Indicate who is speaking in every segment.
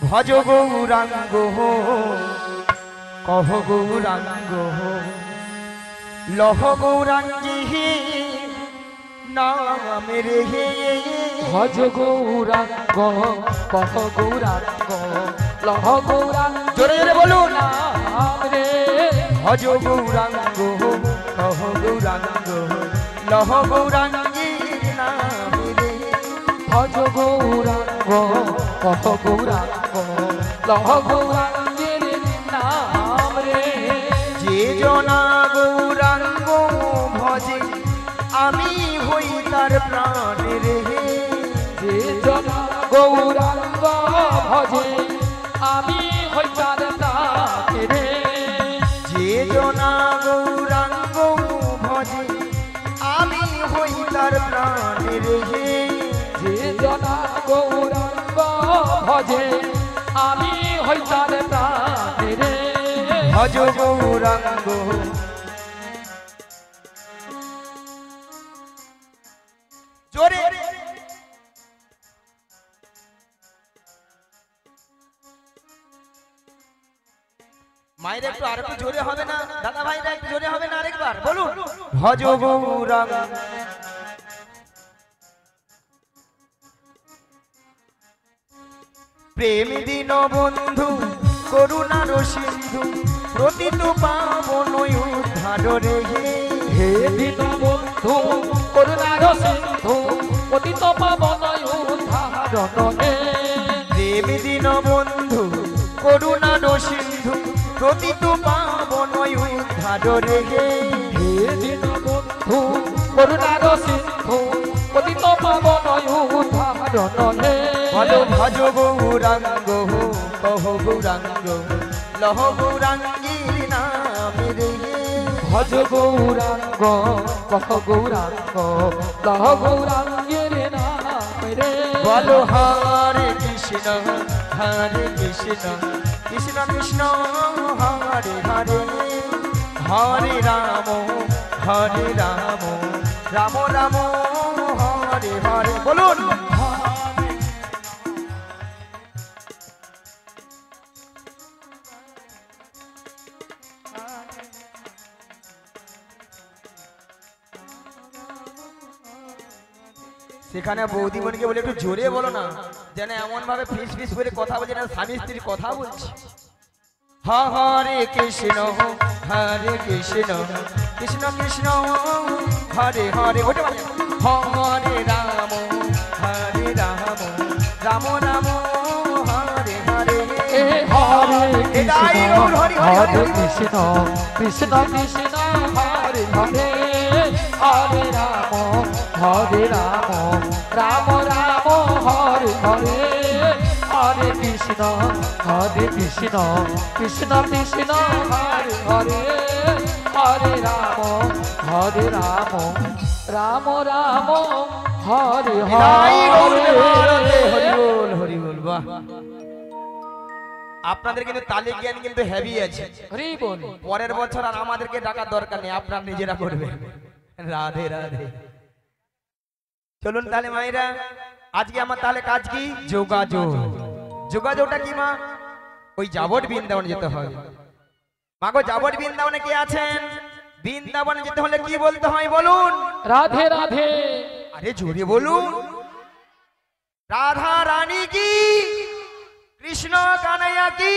Speaker 1: ভজ গৌরাঙ্গ কহ গৌরাঙ্গ লহ গৌরাঙ্গী নাম রে
Speaker 2: ভজ গৌরাঙ্গ কহ গৌরাঙ্গ লহ গৌরাঙ্গ
Speaker 1: জোরে জোরে বলুন
Speaker 2: নাম রে
Speaker 1: ভজ গৌরাঙ্গ কহ গৌরাঙ্গ লহ গৌরাঙ্গী নাম রে
Speaker 2: ভজ গৌরাঙ্গ কহ গৌরাঙ্গ লহ গৌরাঙ্গের নাম রে
Speaker 1: যে জনা গৌরাঙ্গ ভজে আমি হই তার প্রাণের হে
Speaker 2: যে জনা গৌরাঙ্গ ভজে আমি হই তার প্রাণের রে
Speaker 1: যে জনা গৌরাঙ্গ ভজে আমি হই তার প্রাণের হে
Speaker 2: যে জনা গৌরাঙ্গ ভজে আমি হই তার প্রাণের রে
Speaker 1: ভজ গৌরাঙ্গ জোরে মায়ের একটু আর একটু জোরে হবে না দাদা ভাইরা একটু জোরে হবে না আরেকবার বলুন ভজ গৌরাঙ্গ প্রেম দিন বন্ধু করুণার সিন্ধু প্রতিত পাবন উদ্ধার রে
Speaker 2: হে দিন বন্ধু করুণার সিন্ধু পতিত পাবন উদ্ধারণ হে
Speaker 1: প্রেম দিন বন্ধু করুণার সিন্ধু প্রতিত পাবন উদ্ধার রে
Speaker 2: হে দিন বন্ধু করুণার সিন্ধু পতিত পাবন উদ্ধারণ হে
Speaker 1: বলো ভজ গৌরাঙ্গ কহ গৌরাঙ্গ লহ গৌরাঙ্গীর নাম রে
Speaker 2: ভজ গৌরাঙ্গ কহ গৌরাঙ্গ লহ গৌরাঙ্গের নাম রে
Speaker 1: বলো হরে কৃষ্ণ কৃষ্ণ কৃষ্ণ হরে হরে হরে রাম রাম রাম হরে হরে বলুন সেখানে বৌদিমণিকে বলে একটু জোরে বলো না যেন এমন ভাবে ফিস ফিস করে কথা বলছে না স্বামী স্ত্রীর কথা বলছে হরে কৃষ্ণ কৃষ্ণ কৃষ্ণ হরে হরে ওটা বলে হরে রাম রাম রাম হরে হরে
Speaker 2: হরে কৃষ্ণ কৃষ্ণ কৃষ্ণ হরে হরে হরে রাম রাম রাম হরে হরে হরে কৃষ্ণ কৃষ্ণ কৃষ্ণ হরে হরে হরে রাম রাম রাম হরে হরে
Speaker 1: হরি বল বাহ আপনাদের কিন্তু তালে জ্ঞান কিন্তু হেভি আছে
Speaker 2: হরি বল
Speaker 1: পরের বছর আর আমাদেরকে ডাকার দরকার নেই আপনারা নিজেরা করবেন রাধে রাধে চলুন তাহলে মায়েরা আজকে আমার তাহলে কাজ কি যোগাযোগটা কি মা ওই যাবট বৃন্দাবনে যেতে হয় মাগো যাবট বৃন্দাবনে কে আছেন বৃন্দাবনে যেতে হলে কি বলতে হয় বলুন
Speaker 2: রাধে রাধে
Speaker 1: আরে জোরে বলুন রাধা রানী কি কৃষ্ণ কানাইয়া কি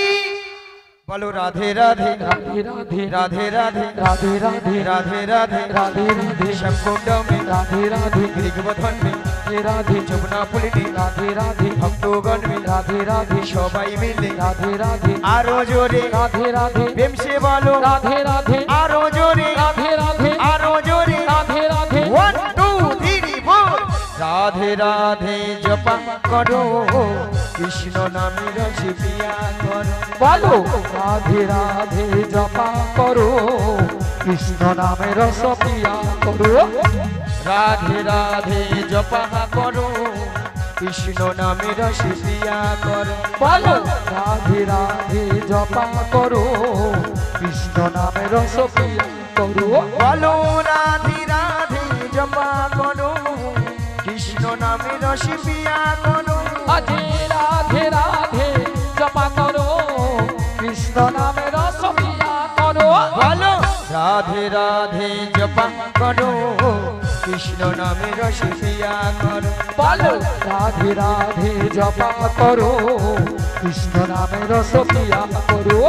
Speaker 1: বলো রাধে রাধে
Speaker 2: রাধে রাধে
Speaker 1: রাধে রাধে
Speaker 2: রাধে রাধে
Speaker 1: রাধে রাধে
Speaker 2: রাধে রাধে
Speaker 1: शंकुंड में
Speaker 2: राधे राधे
Speaker 1: गिरिगोवर्धन में
Speaker 2: राधे राधे
Speaker 1: যমুনা পুলিটি
Speaker 2: राधे राधे
Speaker 1: ভক্তগণ में
Speaker 2: राधे राधे
Speaker 1: সবাই মিলে
Speaker 2: राधे राधे
Speaker 1: আরো জোরে
Speaker 2: राधे राधे
Speaker 1: প্রেম সে বলো
Speaker 2: राधे राधे
Speaker 1: আরো জোরে
Speaker 2: राधे राधे
Speaker 1: আরো জোরে
Speaker 2: राधे राधे
Speaker 1: 1 2 3 4 রাধে রাধে জপা করো কৃষ্ণ নামের শিবিয়া করো
Speaker 2: বলো রাধে রাধে জপা করো কৃষ্ণ নামে রস পিয়া করো
Speaker 1: রাধে রাধে জপা করো কৃষ্ণ নামের শিবিয়া করো
Speaker 2: বলো রাধে রাধে জপা করো কৃষ্ণ নামে রস পিয়া করো
Speaker 1: বলো রাধে রাধে জপা করো কৃষ্ণ নামের শিবিয়া করো
Speaker 2: রাধে রাধে রাধে
Speaker 1: রাধে রাধে জপা করো কৃষ্ণ নামে রস পিয়া করো
Speaker 2: বলো রাধে রাধে জপা করো কৃষ্ণ নামে রস পিয়া করো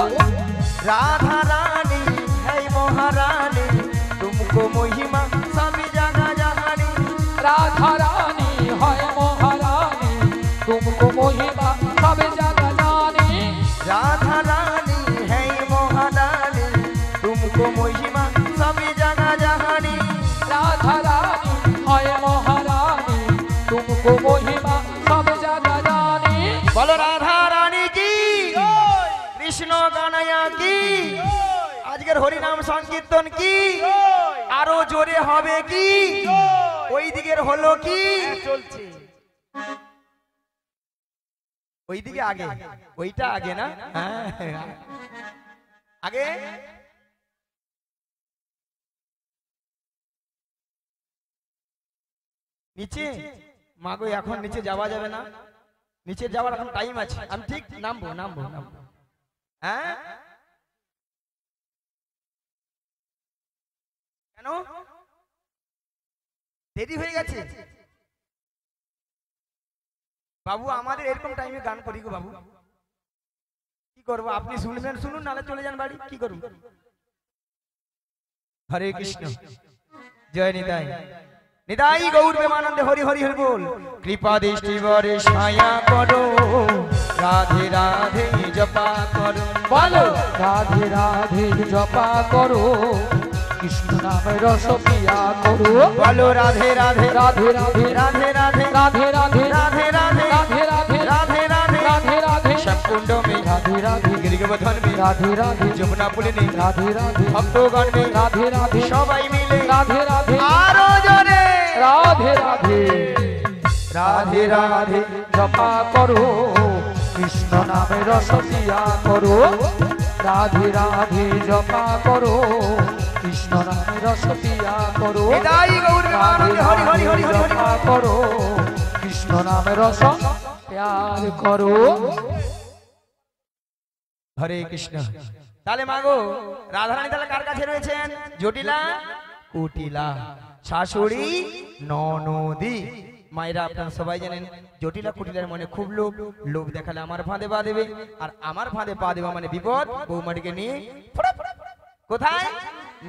Speaker 1: राधा रानी है महारानी तुमको महिमा सभी जगह जहानी
Speaker 2: राधा रानी है महारानी तुमको महिमा सब जगह जानी
Speaker 1: राधा रानी है महारानी तुमको महिमा सभी जगह जहानी
Speaker 2: राधा रानी है महारानी तुमको महिमा सब जगह जानी
Speaker 1: बोलो राधा रानी की कृष्ण गानया की আজকের হরি নাম সংকীর্তন কি আরো জোরে হবে কি ওই দিকের হলো কি চলছে ওই দিকে আগে ওইটা আগে না হ্যাঁ আগে নিচে মাগো এখন নিচে যাওয়া যাবে না নিচে যাওয়ার এখন টাইম আছে আমি ঠিক নামবো নামবো নামবো হ্যাঁ কেন দেরি হয়ে গেছে বাবু আমাদের এরকম টাইমে গান করি গো বাবু কি করবো আপনি শুনবেন শুনুন নালে চলে যান বাড়ি কি করব হরে কৃষ্ণ জয় নিতাই নিতাই গৌর প্রেমানন্দে হরি হরি হরি বল কৃপা দৃষ্টি বরে ছায়া করো রাধে রাধে জপা করো
Speaker 2: বলো রাধে রাধে জপা করো কৃষ্ণ নামে রস পিয়া করো
Speaker 1: বলো রাধে রাধে
Speaker 2: রাধে রাধে
Speaker 1: রাধে রাধে
Speaker 2: রাধে রাধে
Speaker 1: রাধে রাধে
Speaker 2: राधे राधे
Speaker 1: राधे राधे
Speaker 2: राधे राधे
Speaker 1: सब कुंडों में
Speaker 2: राधे राधे
Speaker 1: गिरिगोवर्धन में
Speaker 2: राधे राधे
Speaker 1: যমুনা পুলে নেই
Speaker 2: राधे राधे
Speaker 1: ভক্তগণ में
Speaker 2: राधे राधे
Speaker 1: সবাই মিলে
Speaker 2: राधे राधे
Speaker 1: আরো জোরে
Speaker 2: राधे राधे
Speaker 1: রাধে রাধে
Speaker 2: जपा करो कृष्ण नामे रस पिया करो राधे राधे जपा करो कृष्ण नामे रस पिया करो
Speaker 1: নিতাই গৌর প্রেমানন্দে হরি হরি হরি হরি হরি
Speaker 2: जपा करो कृष्ण नामे रस प्यार करो
Speaker 1: হরে কৃষ্ণ তাহলে মাগো রাধারানী তাহলে কার কাছে রয়েছেন জটিলা কুটিলা শাশুড়ি ননদি মায়েরা আপনারা সবাই জানেন জটিলা কুটিলার মনে খুব লোভ লোভ দেখালে আমার ফাঁদে পা দেবে আর আমার ফাঁদে পা দেবে মানে বিপদ বৌমাটিকে নিয়ে কোথায়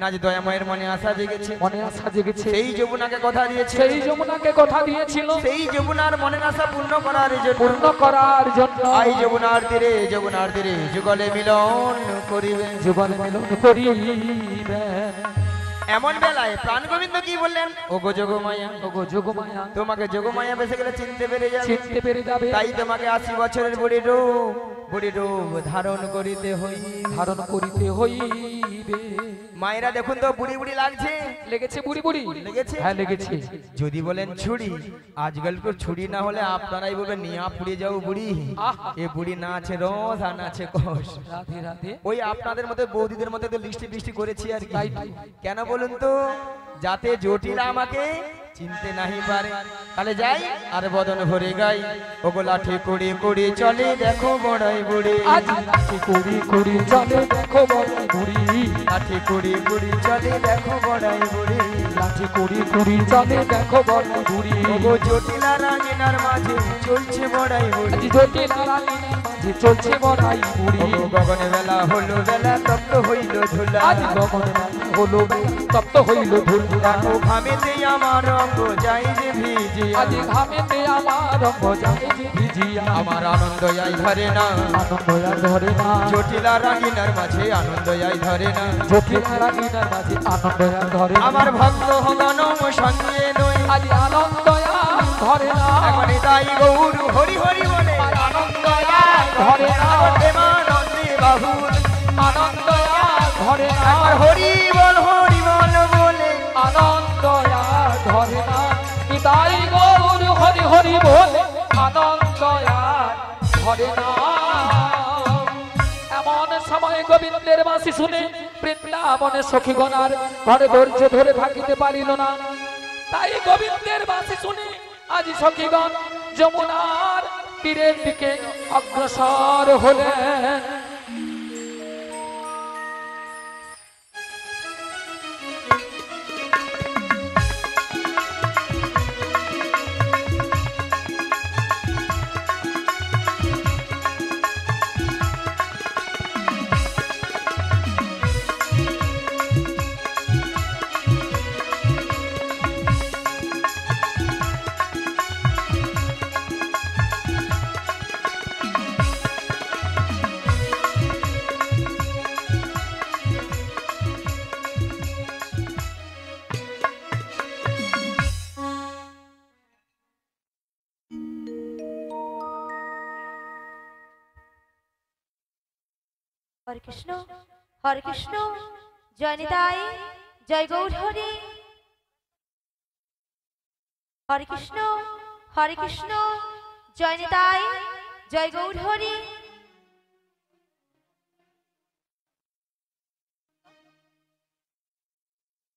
Speaker 1: না যে দয়াময়ের মনে আশা জেগেছে
Speaker 2: মনে আশা জেগেছে
Speaker 1: সেই যমুনাকে কথা দিয়েছে
Speaker 2: সেই যমুনাকে কথা দিয়েছিল
Speaker 1: সেই যমুনার মনের আশা পূর্ণ করার জন্য
Speaker 2: পূর্ণ করার জন্য
Speaker 1: আই যমুনার তীরে যুগলে মিলন করিবে
Speaker 2: জীবন মিলন করিবে
Speaker 1: এমন বেলায় প্রাণ গোবিন্দ কি বললেন ওগো যোগমায়া
Speaker 2: ওগো যোগমায়া
Speaker 1: তোমাকে যোগমায়া বেসে গেলে চিনতে পেরে যাবে
Speaker 2: চিনতে পেরে যাবে
Speaker 1: তাই তোমাকে 80 বছরের বুড়ি রূপ ধারণ করিতে
Speaker 2: ধারণ করিতে হইবে
Speaker 1: মায়েরা দেখুন তো বুড়ি বুড়ি লাগছে
Speaker 2: লেগেছে বুড়ি বুড়ি
Speaker 1: লেগেছে
Speaker 2: হ্যাঁ লেগেছে
Speaker 1: যদি বলেন ছুরি আজকাল তো ছুরি না হলে আপনারাই বলবেন নিয়া পুড়ে যাও বুড়ি এ বুড়ি না আছে রস আর না আছে কষ
Speaker 2: রাধে রাধে
Speaker 1: ওই আপনাদের মধ্যে বৌদিদের মধ্যে তো লিস্টি করেছি আর কি
Speaker 2: তাই তো।
Speaker 1: কেন বলুন তো যাতে জটিলা আমাকে চিনতে নাহি পারে তাহলে যাই আর বদন ভরে গাই ওগো লাঠি কুড়ি কুড়ি চলে দেখো বড়াই বুড়ি
Speaker 2: আজ লাঠি কুড়ি কুড়ি চলে দেখো বড়াই বুড়ি
Speaker 1: লাঠি কুড়ি কুড়ি চলে দেখো বড়াই বুড়ি
Speaker 2: লাঠি কুড়ি কুড়ি চলে দেখো বড়াই বুড়ি
Speaker 1: ওগো জটিলা রাঙিনার মাঝে চলছে বড়াই বুড়ি
Speaker 2: আজ জটিলা রানীর মাঝে চলছে বড়াই বুড়ি
Speaker 1: ওগো গগনে বেলা হলো বেলা তপ্ত হইল ধুলা
Speaker 2: আজ গগনে বেলা হলো বেলা তপ্ত হইল ধুলা
Speaker 1: দেখো ঘামেতে আমার অঙ্গ যাই যে ভিজি
Speaker 2: আজ ঘামেতে আমার রঙ্গ যায় যে ভিজিয়া
Speaker 1: আমার আনন্দ আই ধরে না
Speaker 2: আনন্দ আর ধরে না
Speaker 1: জটিলা রাঙিনার মাঝে আনন্দ আই ধরে না
Speaker 2: জটিলা রানীর মাঝে আনন্দ আর ধরে না
Speaker 1: আমার ভক্ত হগন সঙ্গে নই
Speaker 2: আজ আনন্দ আর ধরে না
Speaker 1: এখন তাই গৌর হরি হরি বলে
Speaker 2: আনন্দ আর ধরে না
Speaker 1: প্রেমানন্দে বাহুল
Speaker 2: আনন্দ আর ধরে না
Speaker 1: আমার হরি বল বলে
Speaker 2: আনন্দ আর ধরে না তাই গৌর হরি হরি বলে আনন্দ আর ধরে না এমন সময় গোবিন্দের বাঁশি শুনে বৃন্দাবনে সখীগণার ঘরে ধৈর্য ধরে থাকিতে পারিল না তাই গোবিন্দের বাঁশি শুনে আজ সখীগণ যমুনার তীরের দিকে অগ্রসর হলেন
Speaker 3: হরে কৃষ্ণ জয় নিতাই জয় গৌর হরি। হরে কৃষ্ণ জয় নিতাই জয় গৌর হরি।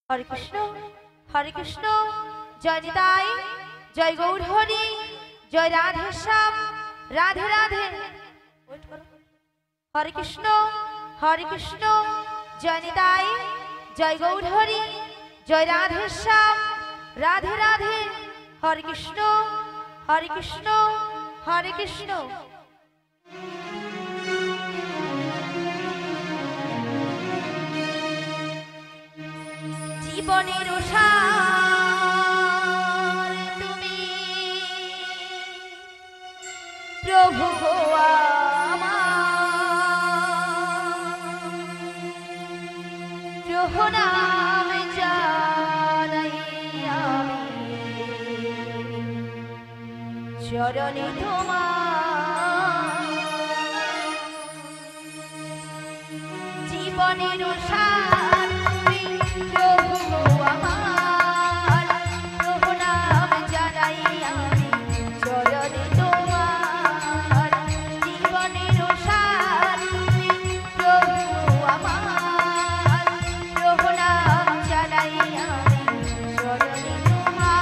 Speaker 3: হরে কৃষ্ণ জয় নিতাই জয় গৌর হরি। জয় রাধে শ্যাম রাধে রাধে। হরে কৃষ্ণ জয় নিতাই জয় গৌর হরি। জয় রাধে শ্যাম রাধে রাধে। হরে কৃষ্ণ হরে কৃষ্ণ। জীবনের সার তুমি প্রভু গো আমার নাম জানাই আমি চরণে তোমার। জীবনের সার তুমি প্রভু গো আমার প্রভু নাম জানাই আমি চরণে তোমার। জীবনের সার তুমি প্রভু গো আমার প্রভু নাম জানাই আমি চরণে তোমার।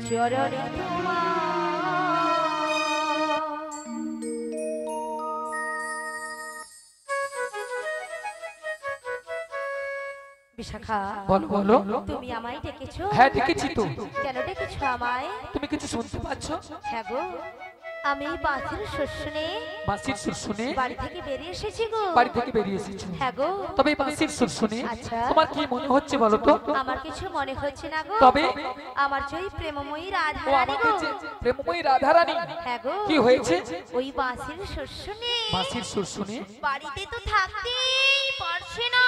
Speaker 3: চরণে বিশাখা
Speaker 2: বলো বলো।
Speaker 3: তুমি আমায় ডেকেছো?
Speaker 2: হ্যাঁ ডেকেছি তো।
Speaker 3: কেন ডেকেছো আমায়?
Speaker 2: তুমি কিছু শুনতে পাচ্ছ?
Speaker 3: হ্যাঁ গো আমি বাঁশির শুনে
Speaker 2: বাঁশির সুর শুনে
Speaker 3: বাড়ি থেকে বেরিয়ে এসেছি গো।
Speaker 2: বাড়ি থেকে বেরিয়ে এসেছো।
Speaker 3: হ্যাঁ গো।
Speaker 2: তবে এই বাঁশির সুর শুনে
Speaker 3: আচ্ছা।
Speaker 2: তোমার কি মনে হচ্ছে বলো তো?
Speaker 3: আমার কিছু মনে হচ্ছে না গো।
Speaker 2: তবে
Speaker 3: আমার জয় প্রেমময়ী রাধা
Speaker 2: ও
Speaker 3: রানী গো।
Speaker 2: আমাদের যে প্রেমময়ী রাধারানী,
Speaker 3: হ্যাঁ গো।
Speaker 2: কি হয়েছে?
Speaker 3: ওই বাঁশির শুনে
Speaker 2: বাঁশির সুর শুনে
Speaker 3: বাড়িতে তো থাকতেই পারছে না।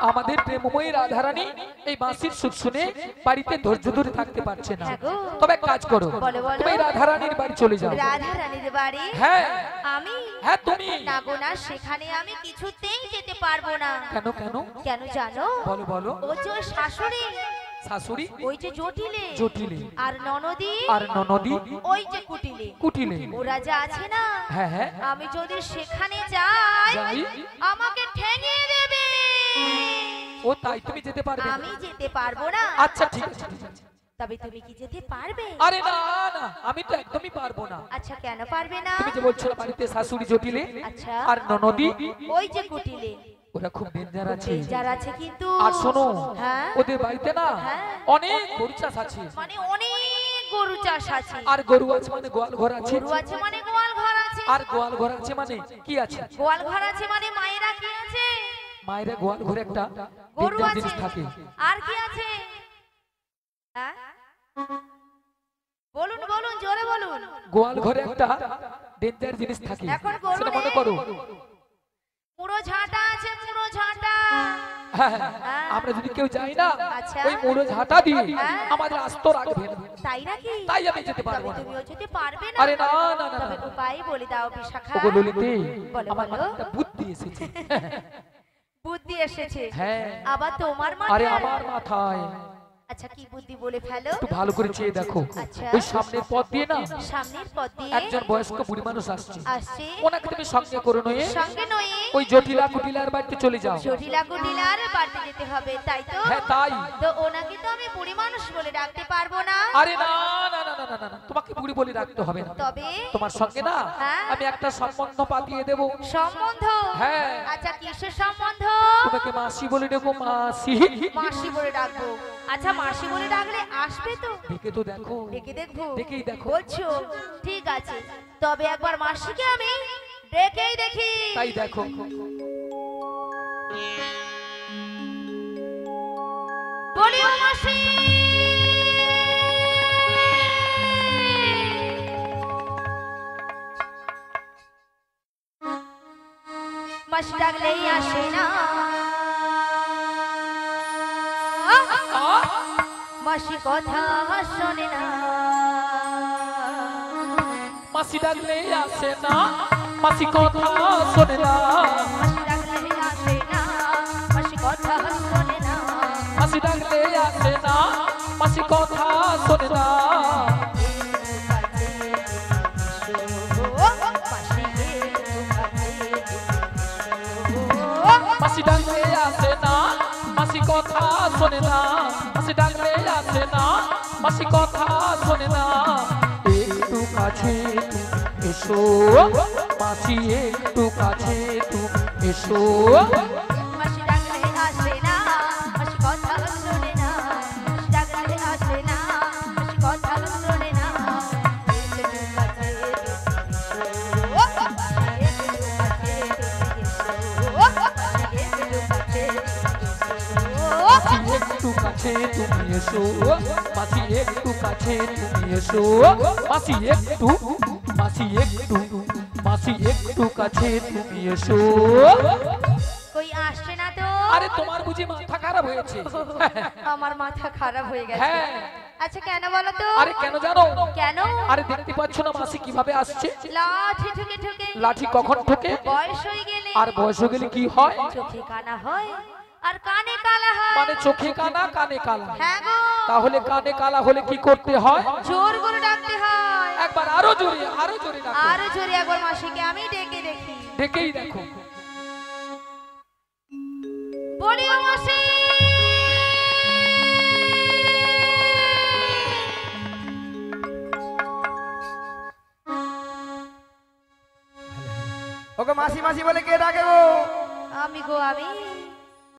Speaker 2: আমাদের প্রেমময়ী রাধারানী এই বাঁশির সুর শুনে বাড়িতে ধৈর্য ধরে থাকতে পারছে না।
Speaker 3: হ্যাঁ গো।
Speaker 2: তবে এক কাজ করো,
Speaker 3: বলো, বলো।
Speaker 2: তুমি রাধারানীর বাড়ি চলে যাও।
Speaker 3: রাধা রানীর বাড়ি?
Speaker 2: হ্যাঁ
Speaker 3: আমি?
Speaker 2: হ্যাঁ তুমি।
Speaker 3: না গো না, সেখানে আমি কিছুতেই যেতে পারবো না।
Speaker 2: কেন কেন?
Speaker 3: কেন জানো?
Speaker 2: বলো বলো।
Speaker 3: ও যে ওই শাশুড়ি,
Speaker 2: শাশুড়ি,
Speaker 3: ওই যে জটিলে
Speaker 2: জটিলে,
Speaker 3: আর ননদি,
Speaker 2: আর ননদি,
Speaker 3: ওই যে কুটিলে,
Speaker 2: কুটিলে,
Speaker 3: ওরা যা আছে না,
Speaker 2: হ্যাঁ হ্যাঁ,
Speaker 3: আমি যদি সেখানে যাই
Speaker 2: যাই,
Speaker 3: আমাকে ঠেঙিয়ে দেবে।
Speaker 2: ও তাই তুমি যেতে পারবে?
Speaker 3: আমি যেতে পারবো না।
Speaker 2: আচ্ছা ঠিক আছে ঠিক আছে।
Speaker 3: তবে তুমি কি যেতে পারবে?
Speaker 2: আরে না না, আমি তো একদমই পারবো না।
Speaker 3: আচ্ছা কেন পারবে না?
Speaker 2: তুমি যে বলছো না বাড়িতে শাশুড়ি জটিলে
Speaker 3: আচ্ছা।
Speaker 2: আর ননদি,
Speaker 3: ওই যে কুটিলে,
Speaker 2: ওরা খুব ডেঞ্জার আছে।
Speaker 3: যারা আছে কিন্তু।
Speaker 2: আর শোনো,
Speaker 3: হ্যাঁ?
Speaker 2: ওদের বাড়িতে না
Speaker 3: হ্যাঁ।
Speaker 2: অনেক গরু চাষ আছে।
Speaker 3: মানে অনেক গরু চাষ আছে।
Speaker 2: আর গরু আছে মানে গোয়াল ঘর আছে।
Speaker 3: গরু আছে মানে গোয়াল ঘর আছে।
Speaker 2: আর গোয়াল ঘর আছে মানে কি আছে?
Speaker 3: গোয়াল ঘর আছে মানে মায়েরা কি আছে?
Speaker 2: মায়েরা গোয়াল ঘরে একটা
Speaker 3: গরু
Speaker 2: ডেঞ্জার
Speaker 3: আছে।
Speaker 2: জিনিস থাকে।
Speaker 3: আর কি আছে? হ্যাঁ? বলুন বলুন, জোরে বলুন।
Speaker 2: গোয়াল ঘরে একটা ডেঞ্জার জিনিস থাকে,
Speaker 3: এখন গরু
Speaker 2: সেটা মনে
Speaker 3: নেই।
Speaker 2: করো।
Speaker 3: মুড়ো ঝাঁটা আছে, মুড়ো ঝাঁটা।
Speaker 2: হ্যাঁ, হ্যাঁ, আমরা যদি কেউ যাই না
Speaker 3: আচ্ছা।
Speaker 2: ওই মুড়ো ঝাঁটা দিয়ে
Speaker 3: হ্যাঁ।
Speaker 2: আমাদের আস্ত রাখবে না।
Speaker 3: তাই নাকি?
Speaker 2: তাই আমি যেতে পারবো
Speaker 3: তবে
Speaker 2: না।
Speaker 3: তুমিও যেতে পারবে না?
Speaker 2: আরে না না না
Speaker 3: তবে
Speaker 2: না।
Speaker 3: উপায় বলে দাও বিশাখা।
Speaker 2: ওগো ললিতে,
Speaker 3: বলো,
Speaker 2: আমার
Speaker 3: বলো।
Speaker 2: মাথায় একটা বুদ্ধি এসেছে।
Speaker 3: বুদ্ধি এসেছে?
Speaker 2: হ্যাঁ।
Speaker 3: আবার তোমার
Speaker 2: আরে
Speaker 3: মাথায়?
Speaker 2: আমার মাথায়।
Speaker 3: আচ্ছা কি বুদ্ধি বলে ফেলো?
Speaker 2: একটু ভালো করে চেয়ে দেখো।
Speaker 3: আচ্ছা।
Speaker 2: ওই সামনের পথ দিয়ে না
Speaker 3: সামনের পথ দিয়ে
Speaker 2: একজন বয়স্ক বুড়ি মানুষ আসছে।
Speaker 3: আসছে।
Speaker 2: ওনাকে তুমি সঙ্গে করে নিয়ে
Speaker 3: সঙ্গে নয়
Speaker 2: ওই জটিলা কুটিলার বাড়িতে চলে যাও।
Speaker 3: জটিলা কুটিলার বাড়িতে যেতে হবে, তাই তো?
Speaker 2: হ্যাঁ তাই।
Speaker 3: তো ওনাকে তো আমি বুড়ি মানুষ বলে ডাকতে পারবো না।
Speaker 2: আরে না না না না না না না, তোমাকে বুড়ি বলে রাখতে হবে না।
Speaker 3: তবে
Speaker 2: তোমার সঙ্গে না
Speaker 3: হ্যাঁ।
Speaker 2: আমি একটা সম্বন্ধ পাতিয়ে দেব।
Speaker 3: সম্বন্ধ?
Speaker 2: হ্যাঁ।
Speaker 3: আচ্ছা কিসের সম্বন্ধ?
Speaker 2: তোমাকে মাসি বলে দেবো, মাসি।
Speaker 3: মাসি বলে ডাকবো। আচ্ছা মাসি বলে ডাকলে আসবে তো?
Speaker 2: দেখে তো দেখো।
Speaker 3: ডেকে দেখবো?
Speaker 2: ডেকেই দেখো।
Speaker 3: বলছো? ঠিক আছে, তবে একবার মাসিকে আমি ডেকেই দেখি।
Speaker 2: তাই দেখো।
Speaker 3: বলি ও মাসি, মাসি ডাকলেই আসে না, মাসি কথা শোনে না।
Speaker 2: মাসি ডাকলে আসে না, মাসি কথা শোনে না।
Speaker 3: মাসি ডাকলেই আসে না, মাসি কথা শোনে না।
Speaker 2: মাসি ডাকলে আসে না, মাসি কথা শোনে না। মাসি ডাকলে আসে না, মাসি কথা শোনে না। মাসি ডাকলে আসে না, মাসি কথা শোনে না। একটু কাছে তুমি এসো, মাসি একটু কাছে তুমি এসো।
Speaker 3: মাসি ডাকলে আসে না, মাসি কথা শোনে না। মাসি ডাকলে আসে না, মাসি কথা শোনে না।
Speaker 2: একটু কাছে তুমি এসো, মাসি একটু কাছে তুমি এসো। মাসি একটু, মাসি একটু, মাসি একটু কাছে তুমি এসো।
Speaker 3: কই আসছে না তো?
Speaker 2: আরে তোমার বুঝি মাথা খারাপ হয়েছে?
Speaker 3: আমার মাথা খারাপ হয়ে গেছে।
Speaker 2: হ্যাঁ।
Speaker 3: আচ্ছা কেন বলো তো?
Speaker 2: আরে কেন জানো?
Speaker 3: কেন?
Speaker 2: আরে দেখতে পাচ্ছ না মাসি কিভাবে আসছে?
Speaker 3: লাঠি ঠুকে ঠুকে।
Speaker 2: লাঠি কখন ঠোকে?
Speaker 3: বয়স হয়ে গেলে
Speaker 2: আর বয়স হয়ে গেলে কি হয়?
Speaker 3: চোখে কানা হয় আর কানে কালা হয়।
Speaker 2: মানে চোখে কানা কানে কালা।
Speaker 3: হ্যাঁ গো।
Speaker 2: তাহলে কানে কালা হলে কি করতে হয়?
Speaker 3: জোর করে ডাকতে হয়।
Speaker 2: একবার আরো জোরে, আরো জোরে ডাকো।
Speaker 3: আরো জোরে একবার মাসিকে আমি ডেকে দেখি।
Speaker 2: ডেকেই দেখো।
Speaker 3: বলি ও মাসি,
Speaker 1: ওকে মাসি মাসি বলে কে ডাকে গো?
Speaker 3: আমি গো আমি।